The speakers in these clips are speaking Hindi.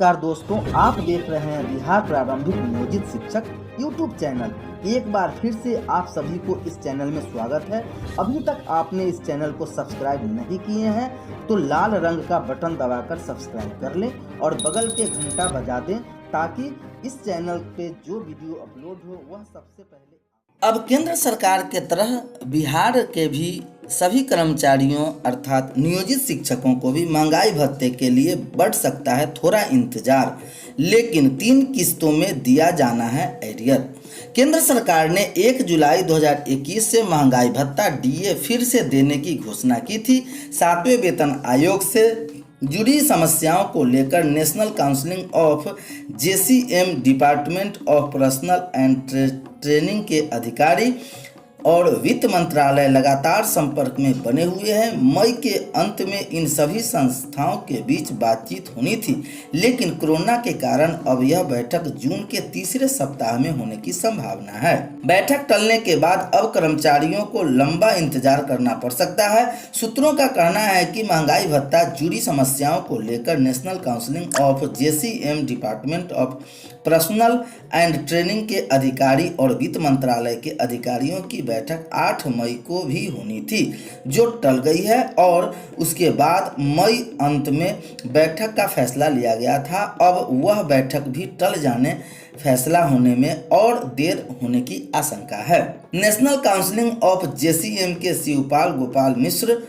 नमस्कार दोस्तों, आप देख रहे हैं बिहार प्रारंभिक नियोजित शिक्षक यूट्यूब चैनल। एक बार फिर से आप सभी को इस चैनल में स्वागत है। अभी तक आपने इस चैनल को सब्सक्राइब नहीं किए हैं तो लाल रंग का बटन दबाकर सब्सक्राइब कर लें और बगल के घंटा बजा दें ताकि इस चैनल पे जो वीडियो अपलोड हो वह सबसे पहले। अब केंद्र सरकार के तरह बिहार के भी सभी कर्मचारियों अर्थात नियोजित शिक्षकों को भी महंगाई भत्ते के लिए बढ़ सकता है थोड़ा इंतजार, लेकिन 3 किस्तों में दिया जाना है एरियर। केंद्र सरकार ने 1 जुलाई 2021 से महंगाई भत्ता डीए फिर से देने की घोषणा की थी। 7वें वेतन आयोग से जुड़ी समस्याओं को लेकर national council of JCM department of personal and training के अधिकारी और वित्त मंत्रालय लगातार संपर्क में बने हुए हैं। मई के अंत में इन सभी संस्थाओं के बीच बातचीत होनी थी, लेकिन कोरोना के कारण अब यह बैठक जून के तीसरे सप्ताह में होने की संभावना है। बैठक टलने के बाद अब कर्मचारियों को लंबा इंतजार करना पड़ सकता है। सूत्रों का कहना है कि महंगाई भत्ता जुड़ी समस्याओं को लेकर national council of JCM department of personal and training के अधिकारी और वित्त मंत्रालय के अधिकारियों की बैठक 8 मई को भी होनी थी, जो टल गई है और उसके बाद मई अंत में बैठक का फैसला लिया गया था। अब वह बैठक भी टल जाने फैसला होने में और देर होने की आशंका है। नेशनल काउंसिल ऑफ जेसीएम के शिवपाल गोपाल मिश्र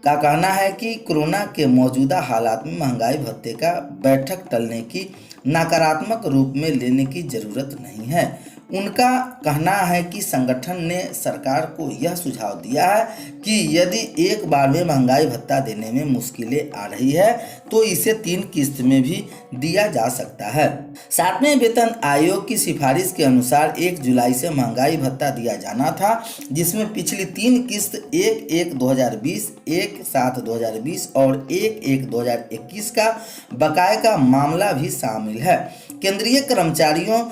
का कहना है कि कोरोना के मौजूदा हालात में महंगाई भत्ते का बैठक टलने की नकारात्मक रूप में लेने की जरूरत नहीं है। उनका कहना है कि संगठन ने सरकार को यह सुझाव दिया है कि यदि एक बार में महंगाई भत्ता देने में मुश्किलें आ रही है तो इसे 3 किस्त में भी दिया जा सकता है। 7वें वेतन आयोग की सिफारिश के अनुसार 1 जुलाई से महंगाई भत्ता दिया जाना था, जिसमें पिछली 3 किस्त 1/1/2020, 1/7/2020 और 1/1/2021 का बकाये का मामला भी शामिल है। केंद्रीय कर्मचारियों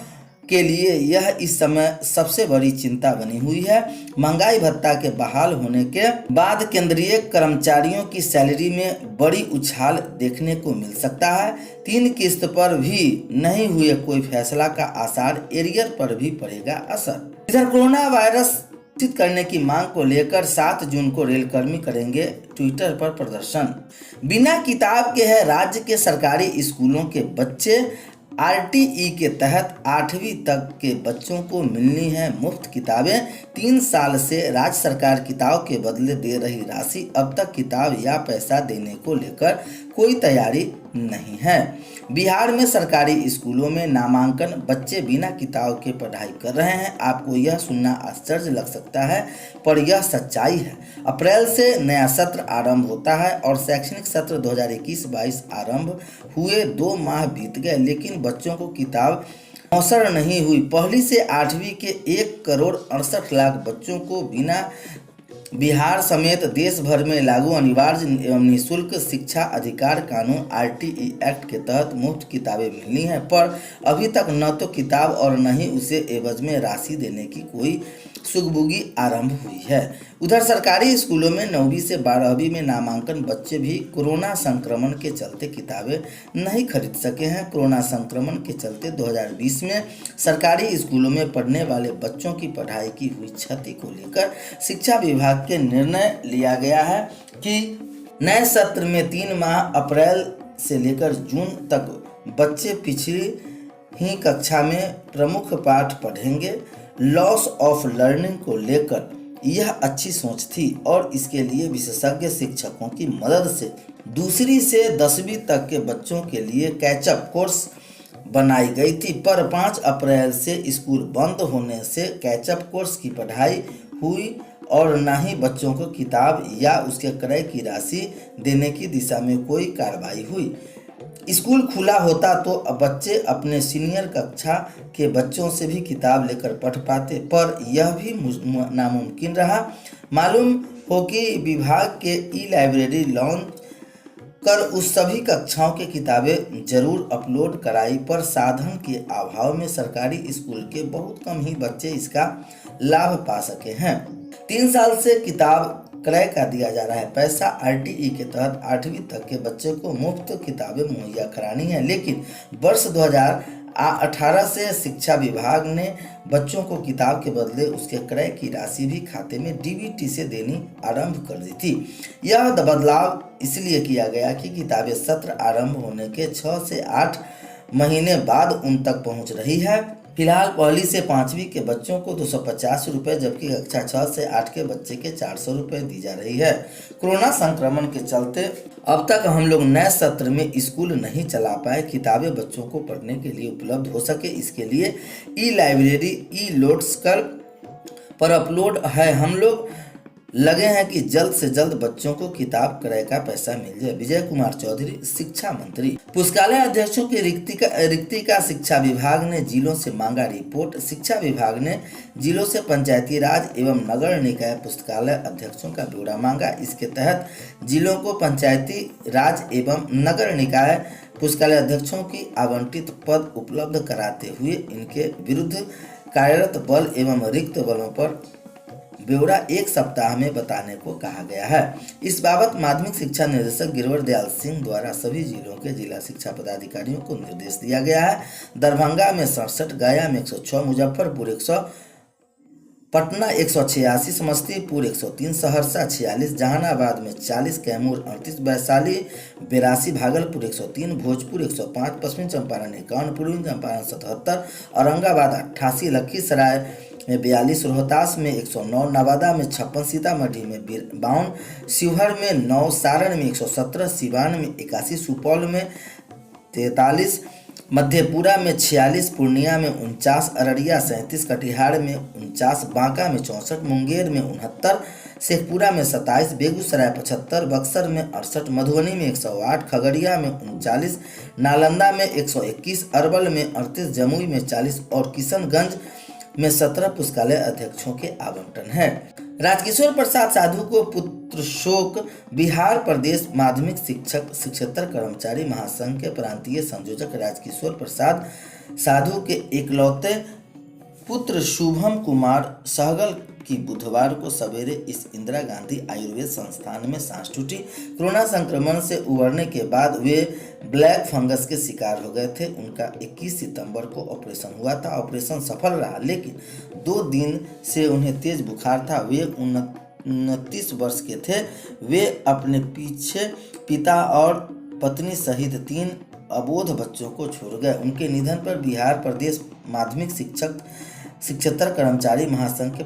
के लिए यह इस समय सबसे बड़ी चिंता बनी हुई है। महंगाई भत्ता के बहाल होने के बाद केंद्रीय कर्मचारियों की सैलरी में बड़ी उछाल देखने को मिल सकता है। 3 किस्त पर भी नहीं हुए कोई फैसला का आसार, एरियर पर भी पड़ेगा असर। इधर कोरोना वायरस घोषित करने की मांग को लेकर 7 जून को रेलकर्मी करेंगे ट्विटर पर प्रदर्शन। बिना किताब के है राज्य के सरकारी स्कूलों के बच्चे। आरटीई के तहत 8वीं तक के बच्चों को मिलनी है मुफ्त किताबें। 3 साल से राज्य सरकार किताब के बदले दे रही राशि, अब तक किताब या पैसा देने को लेकर कोई तैयारी नहीं है। बिहार में सरकारी स्कूलों में नामांकन बच्चे बिना किताब के पढ़ाई कर रहे हैं। आपको यह सुनना आश्चर्य लग सकता है, पर यह सच्चाई है। अप्रैल से नया सत्र आरंभ होता है और शैक्षणिक सत्र 2021-22 आरंभ हुए 2 माह बीत गए, लेकिन बच्चों को किताब मौसर नहीं हुई। 1ली से 8वीं के 1,68,00,000 बच्चों को बिहार समेत देश भर में लागू अनिवार्य एवं निःशुल्क शिक्षा अधिकार कानून आरटीई एक्ट के तहत मुफ्त किताबें मिलनी है, पर अभी तक न तो किताब और न ही उसे एवज में राशि देने की कोई सुगबुगी आरंभ हुई है। उधर सरकारी स्कूलों में 9वीं से 12वीं में नामांकन बच्चे भी कोरोना संक्रमण के चलते किताबें नहीं खरीद सके हैं। कोरोना संक्रमण के चलते 2020 में सरकारी स्कूलों में पढ़ने वाले बच्चों की पढ़ाई की हुई क्षति को लेकर शिक्षा विभाग के निर्णय लिया गया है कि नए सत्र में 3 माह अप्रैल से लेकर जून तक बच्चे पिछली ही कक्षा में प्रमुख पाठ पढ़ेंगे। लॉस ऑफ लर्निंग को लेकर यह अच्छी सोच थी और इसके लिए विशेषज्ञ शिक्षकों की मदद से 2री से 10वीं तक के बच्चों के लिए कैचअप कोर्स बनाई गई थी, पर 5 अप्रैल से स्कूल बंद होने से कैचअप कोर्स की पढ़ाई हुई और न ही बच्चों को किताब या उसके क्रय की राशि देने की दिशा में कोई कार्रवाई हुई। स्कूल खुला होता तो बच्चे अपने सीनियर कक्षा के बच्चों से भी किताब लेकर पढ़ पाते, पर यह भी नामुमकिन रहा। मालूम हो कि विभाग के ई-लाइब्रेरी लॉन्च कर उस सभी कक्षाओं की किताबें जरूर अपलोड कराई, पर साधन के अभाव में सरकारी स्कूल के बहुत कम ही बच्चे इसका लाभ पा सके हैं। 3 साल से किताब क्रय का दिया जा रहा है। पैसा आरटीई के तहत 8वीं तक के बच्चे को मुफ्त किताबें मुहैया करानी है, लेकिन वर्ष 2018 से शिक्षा विभाग ने बच्चों को किताब के बदले उसके क्रय की राशि भी खाते में डीबीटी से देनी आरंभ कर दी थी। यह बदलाव इसलिए किया गया कि किताबें सत्र आरंभ होने के 6 से 8 महीने बाद उन तक पहुंच रही है। फिलहाल 1ली से 5वीं के बच्चों को 250 रुपये, जबकि कक्षा 6 से 8 के बच्चे के 400 रुपये दी जा रही है। कोरोना संक्रमण के चलते अब तक हम लोग नए सत्र में स्कूल नहीं चला पाए। किताबें बच्चों को पढ़ने के लिए उपलब्ध हो सके, इसके लिए ई-लाइब्रेरी ई-लोड्सकर पर अपलोड है। हम लोग लगे हैं कि जल्द से जल्द बच्चों को किताब क्रय का पैसा मिल जाए। विजय कुमार चौधरी, शिक्षा मंत्री। पुस्तकालय अध्यक्षों की रिक्ति का शिक्षा विभाग ने जिलों से मांगा रिपोर्ट। शिक्षा विभाग ने जिलों से पंचायती राज एवं नगर निकाय पुस्तकालय अध्यक्षों का ब्यौरा मांगा। इसके तहत जिलों को पंचायती राज एवं नगर निकाय पुस्तकालय अध्यक्षों की आवंटित पद उपलब्ध कराते हुए इनके विरुद्ध कार्यरत बल एवं रिक्त बलों पर ब्यौरा 1 सप्ताह में बताने को कहा गया है। इस बाबत माध्यमिक शिक्षा निदेशक गिरवर दयाल सिंह द्वारा सभी जिलों के जिला शिक्षा पदाधिकारियों को निर्देश दिया गया है। दरभंगा में 67, गया में 106, मुजफ्फरपुर 100, पटना 186, समस्तीपुर 103, सहरसा 46, जहानाबाद में 40, कैमूर 38, वैशाली 82, भागलपुर 103, भोजपुर 105, पश्चिम चंपारण 51, पूर्वी चंपारण 77, औरंगाबाद 88, लखीसराय में 42, रोहतास में 109, नवादा में 56, सीतामढ़ी में 52, शिवहर में 9, सारण में 117, सिवान में 81, सुपौल में 43, मधेपुरा में 46, पूर्णिया में 49, अररिया 37, कटिहार में 49, बांका में 64, मुंगेर में 69, शेखपुरा में 27, बेगूसराय 75, बक्सर में 68, मधुबनी में 108, खगड़िया में 39, नालंदा में 121, अरवल में 38, जमुई में 40 और किशनगंज में 17 पुस्तकालय अध्यक्षों के आवंटन है। राजकिशोर प्रसाद साधु को पुत्र शोक। बिहार प्रदेश माध्यमिक शिक्षकेतर कर्मचारी महासंघ के प्रांतीय संयोजक राजकिशोर प्रसाद साधु के इकलौते पुत्र शुभम कुमार सहगल की बुधवार को सवेरे इस इंदिरा गांधी आयुर्वेद संस्थान में सांस टूटी। कोरोना संक्रमण से उबरने के बाद वे ब्लैक फंगस के शिकार हो गए थे। उनका 21 सितंबर को ऑपरेशन हुआ था। ऑपरेशन सफल रहा, लेकिन 2 दिन से उन्हें तेज बुखार था। वे 29 वर्ष के थे। वे अपने पीछे पिता और पत्नी सहित 3 अबोध बच्चों को छोड़ गए। उनके निधन पर बिहार प्रदेश माध्यमिक शिक्षकेतर कर्मचारी महासंघ के